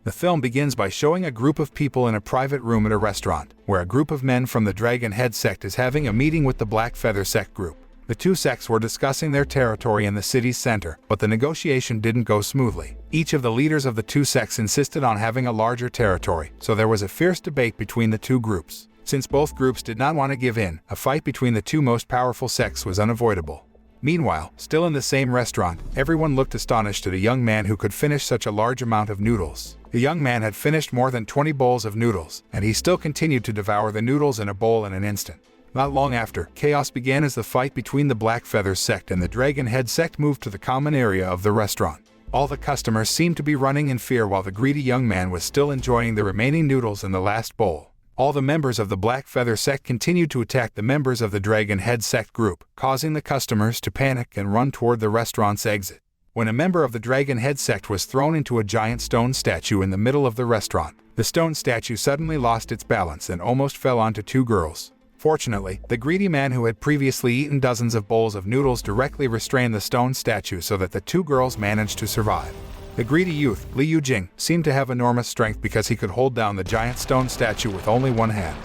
The film begins by showing a group of people in a private room at a restaurant, where a group of men from the Dragon Head Sect is having a meeting with the Black Feather Sect group. The two sects were discussing their territory in the city's center, but the negotiation didn't go smoothly. Each of the leaders of the two sects insisted on having a larger territory, so there was a fierce debate between the two groups. Since both groups did not want to give in, a fight between the two most powerful sects was unavoidable. Meanwhile, still in the same restaurant, everyone looked astonished at a young man who could finish such a large amount of noodles. The young man had finished more than 20 bowls of noodles, and he still continued to devour the noodles in a bowl in an instant. Not long after, chaos began as the fight between the Black Feather Sect and the Dragon Head Sect moved to the common area of the restaurant. All the customers seemed to be running in fear while the greedy young man was still enjoying the remaining noodles in the last bowl. All the members of the Black Feather Sect continued to attack the members of the Dragon Head Sect group, causing the customers to panic and run toward the restaurant's exit. When a member of the Dragon Head Sect was thrown into a giant stone statue in the middle of the restaurant, the stone statue suddenly lost its balance and almost fell onto two girls. Fortunately, the greedy man who had previously eaten dozens of bowls of noodles directly restrained the stone statue so that the two girls managed to survive. The greedy youth, Liu Jing, seemed to have enormous strength because he could hold down the giant stone statue with only one hand.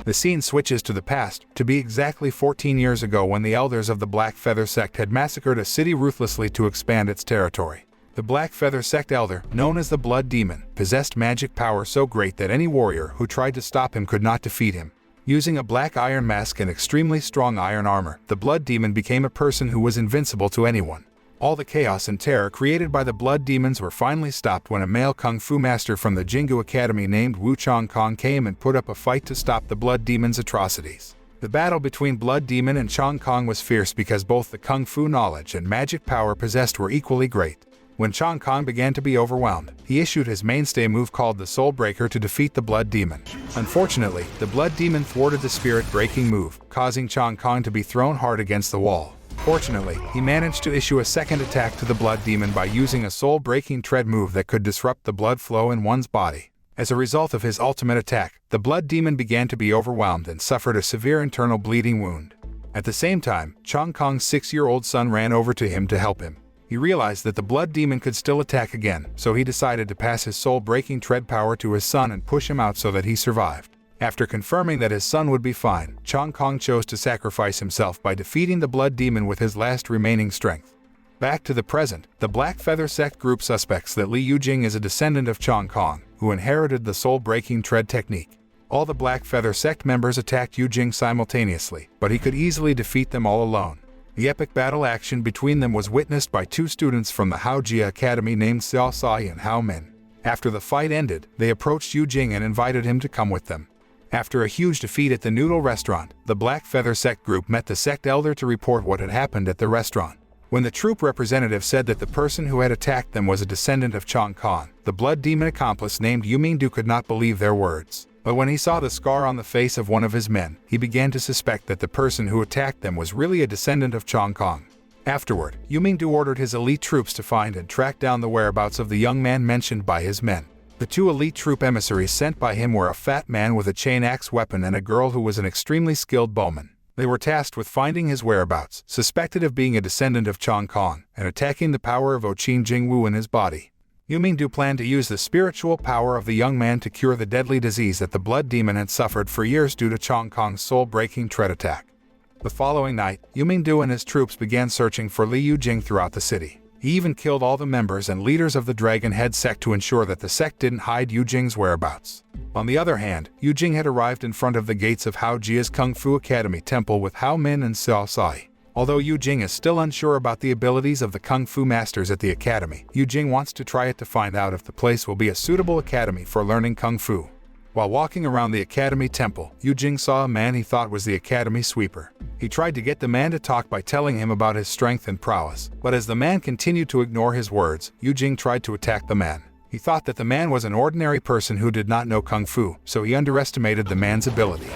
The scene switches to the past, to be exactly 14 years ago when the elders of the Black Feather Sect had massacred a city ruthlessly to expand its territory. The Black Feather Sect elder, known as the Blood Demon, possessed magic power so great that any warrior who tried to stop him could not defeat him. Using a black iron mask and extremely strong iron armor, the Blood Demon became a person who was invincible to anyone. All the chaos and terror created by the Blood Demons were finally stopped when a male kung fu master from the Jinggu Academy named Huo Changkong came and put up a fight to stop the Blood Demon's atrocities. The battle between Blood Demon and Changkong was fierce because both the kung fu knowledge and magic power possessed were equally great. When Changkong began to be overwhelmed, he issued his mainstay move called the Soul Breaker to defeat the Blood Demon. Unfortunately, the Blood Demon thwarted the spirit-breaking move, causing Changkong to be thrown hard against the wall. Fortunately, he managed to issue a second attack to the Blood Demon by using a soul-breaking tread move that could disrupt the blood flow in one's body. As a result of his ultimate attack, the Blood Demon began to be overwhelmed and suffered a severe internal bleeding wound. At the same time, Changkong's 6-year-old son ran over to him to help him. He realized that the Blood Demon could still attack again, so he decided to pass his soul-breaking tread power to his son and push him out so that he survived. After confirming that his son would be fine, Changkong chose to sacrifice himself by defeating the Blood Demon with his last remaining strength. Back to the present, the Black Feather Sect group suspects that Liu Jing is a descendant of Changkong, who inherited the soul-breaking tread technique. All the Black Feather Sect members attacked Liu Jing simultaneously, but he could easily defeat them all alone. The epic battle action between them was witnessed by two students from the Haojia Academy named Xiao Sai and Hao Min. After the fight ended, they approached Liu Jing and invited him to come with them. After a huge defeat at the noodle restaurant, the Black Feather Sect group met the sect elder to report what had happened at the restaurant. When the troop representative said that the person who had attacked them was a descendant of Changkong, the Blood Demon accomplice named Yumingdu could not believe their words. But when he saw the scar on the face of one of his men, he began to suspect that the person who attacked them was really a descendant of Changkong. Afterward, Yumingdu ordered his elite troops to find and track down the whereabouts of the young man mentioned by his men. The two elite troop emissaries sent by him were a fat man with a chain axe weapon and a girl who was an extremely skilled bowman. They were tasked with finding his whereabouts, suspected of being a descendant of Changkong, and attacking the power of Qin Jingwu in his body. Yumingdu planned to use the spiritual power of the young man to cure the deadly disease that the Blood Demon had suffered for years due to Changkong's soul-breaking tread attack. The following night, Yumingdu and his troops began searching for Liu Jing throughout the city. He even killed all the members and leaders of the Dragon Head Sect to ensure that the sect didn't hide Liu Jing's whereabouts. On the other hand, Liu Jing had arrived in front of the gates of Haojia's Kung Fu Academy temple with Hao Min and Xiao Sai. Although Liu Jing is still unsure about the abilities of the Kung Fu masters at the academy, Liu Jing wants to try it to find out if the place will be a suitable academy for learning Kung Fu. While walking around the academy temple, Liu Jing saw a man he thought was the academy sweeper. He tried to get the man to talk by telling him about his strength and prowess, but as the man continued to ignore his words, Liu Jing tried to attack the man. He thought that the man was an ordinary person who did not know Kung Fu, so he underestimated the man's ability.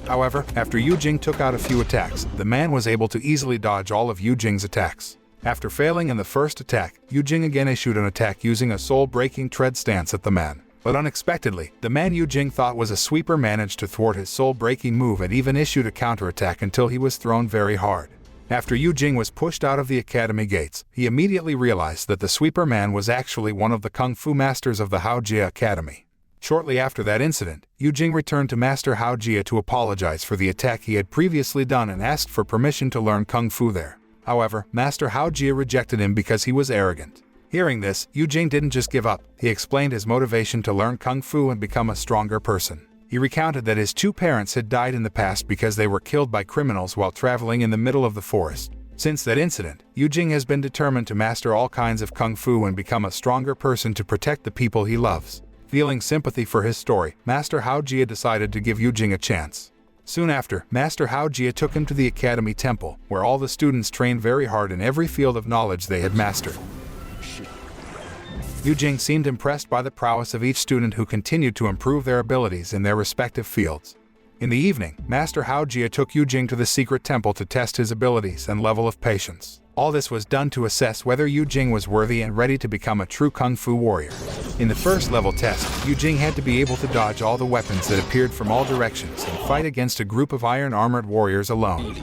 However, after Liu Jing took out a few attacks, the man was able to easily dodge all of Liu Jing's attacks. After failing in the first attack, Liu Jing again issued an attack using a soul-breaking tread stance at the man. But unexpectedly, the man Liu Jing thought was a sweeper managed to thwart his soul-breaking move and even issued a counterattack until he was thrown very hard. After Liu Jing was pushed out of the academy gates, he immediately realized that the sweeper man was actually one of the kung fu masters of the Haojia Academy. Shortly after that incident, Liu Jing returned to Master Haojia to apologize for the attack he had previously done and asked for permission to learn kung fu there. However, Master Haojia rejected him because he was arrogant. Hearing this, Liu Jing didn't just give up. He explained his motivation to learn kung fu and become a stronger person. He recounted that his 2 parents had died in the past because they were killed by criminals while traveling in the middle of the forest. Since that incident, Liu Jing has been determined to master all kinds of kung fu and become a stronger person to protect the people he loves. Feeling sympathy for his story, Master Haojia decided to give Liu Jing a chance. Soon after, Master Haojia took him to the Academy Temple, where all the students trained very hard in every field of knowledge they had mastered. Liu Jing seemed impressed by the prowess of each student who continued to improve their abilities in their respective fields. In the evening, Master Haojia took Liu Jing to the secret temple to test his abilities and level of patience. All this was done to assess whether Liu Jing was worthy and ready to become a true kung fu warrior. In the first level test, Liu Jing had to be able to dodge all the weapons that appeared from all directions and fight against a group of iron-armored warriors alone.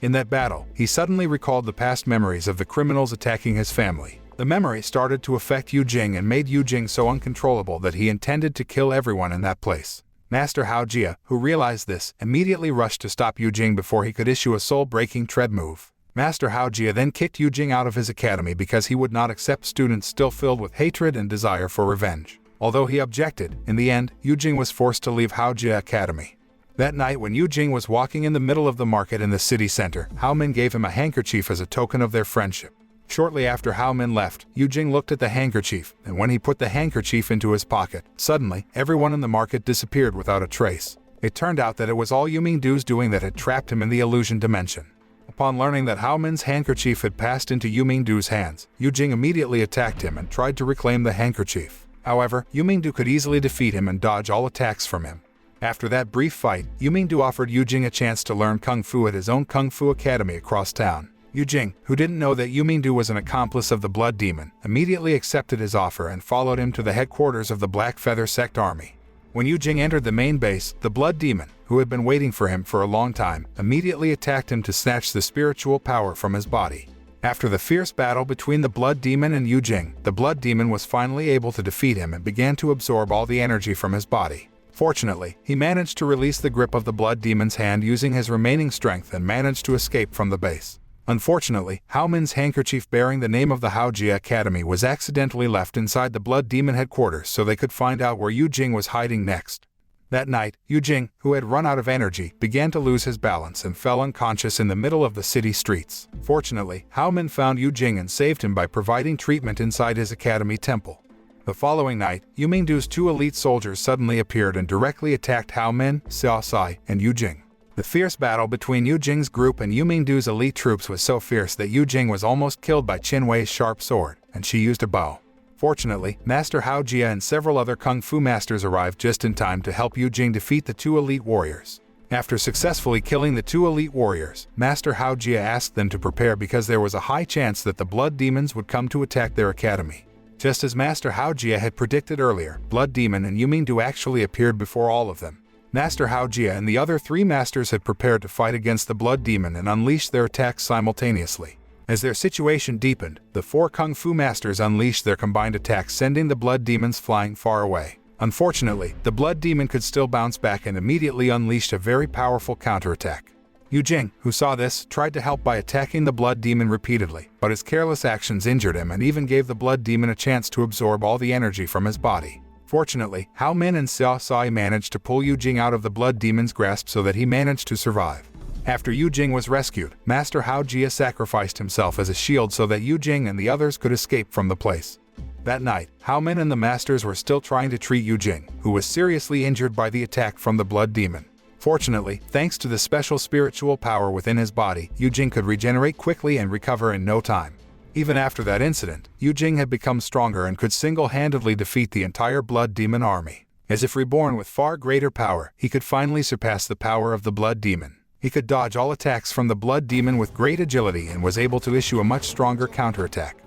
In that battle, he suddenly recalled the past memories of the criminals attacking his family. The memory started to affect Liu Jing and made Liu Jing so uncontrollable that he intended to kill everyone in that place. Master Haojia, who realized this, immediately rushed to stop Liu Jing before he could issue a soul-breaking tread move. Master Haojia then kicked Liu Jing out of his academy because he would not accept students still filled with hatred and desire for revenge. Although he objected, in the end, Liu Jing was forced to leave Haojia Academy. That night when Liu Jing was walking in the middle of the market in the city center, Hao Min gave him a handkerchief as a token of their friendship. Shortly after Hao Min left, Liu Jing looked at the handkerchief, and when he put the handkerchief into his pocket, suddenly, everyone in the market disappeared without a trace. It turned out that it was all Yu Mingdu's doing that had trapped him in the illusion dimension. Upon learning that Hao Min's handkerchief had passed into Yu Mingdu's hands, Liu Jing immediately attacked him and tried to reclaim the handkerchief. However, Yu Mingdu could easily defeat him and dodge all attacks from him. After that brief fight, Yu Mingdu offered Liu Jing a chance to learn kung fu at his own kung fu academy across town. Liu Jing, who didn't know that Yu Mingdu was an accomplice of the Blood Demon, immediately accepted his offer and followed him to the headquarters of the Black Feather Sect army. When Liu Jing entered the main base, the Blood Demon, who had been waiting for him for a long time, immediately attacked him to snatch the spiritual power from his body. After the fierce battle between the Blood Demon and Liu Jing, the Blood Demon was finally able to defeat him and began to absorb all the energy from his body. Fortunately, he managed to release the grip of the Blood Demon's hand using his remaining strength and managed to escape from the base. Unfortunately, Hao Min's handkerchief bearing the name of the Haojia Academy was accidentally left inside the Blood Demon headquarters so they could find out where Liu Jing was hiding next. That night, Liu Jing, who had run out of energy, began to lose his balance and fell unconscious in the middle of the city streets. Fortunately, Hao Min found Liu Jing and saved him by providing treatment inside his academy temple. The following night, Yu Mingdu's 2 elite soldiers suddenly appeared and directly attacked Hao Min, Xiao Sai, and Liu Jing. The fierce battle between Liu Jing's group and Yu Mingdu's elite troops was so fierce that Liu Jing was almost killed by Qin Wei's sharp sword, and she used a bow. Fortunately, Master Haojia and several other kung fu masters arrived just in time to help Liu Jing defeat the 2 elite warriors. After successfully killing the 2 elite warriors, Master Haojia asked them to prepare because there was a high chance that the Blood Demons would come to attack their academy. Just as Master Haojia had predicted earlier, Blood Demon and Yu Mingdu actually appeared before all of them. Master Haojia and the other 3 masters had prepared to fight against the Blood Demon and unleashed their attacks simultaneously. As their situation deepened, the 4 kung fu masters unleashed their combined attacks, sending the Blood Demons flying far away. Unfortunately, the Blood Demon could still bounce back and immediately unleashed a very powerful counterattack. Liu Jing, who saw this, tried to help by attacking the Blood Demon repeatedly, but his careless actions injured him and even gave the Blood Demon a chance to absorb all the energy from his body. Fortunately, Hao Min and Xiao Sai managed to pull Liu Jing out of the Blood Demon's grasp so that he managed to survive. After Liu Jing was rescued, Master Haojia sacrificed himself as a shield so that Liu Jing and the others could escape from the place. That night, Hao Min and the masters were still trying to treat Liu Jing, who was seriously injured by the attack from the Blood Demon. Fortunately, thanks to the special spiritual power within his body, Liu Jing could regenerate quickly and recover in no time. Even after that incident, Liu Jing had become stronger and could single-handedly defeat the entire Blood Demon army. As if reborn with far greater power, he could finally surpass the power of the Blood Demon. He could dodge all attacks from the Blood Demon with great agility and was able to issue a much stronger counterattack.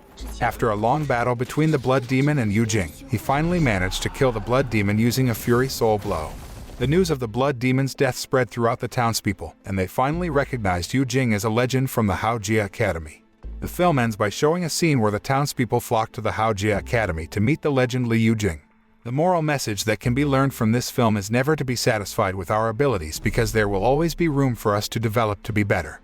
After a long battle between the Blood Demon and Liu Jing, he finally managed to kill the Blood Demon using a Fury Soul blow. The news of the Blood Demon's death spread throughout the townspeople, and they finally recognized Liu Jing as a legend from the Haojia Academy. The film ends by showing a scene where the townspeople flock to the Haojia Academy to meet the legend Liu Jing. The moral message that can be learned from this film is never to be satisfied with our abilities because there will always be room for us to develop to be better.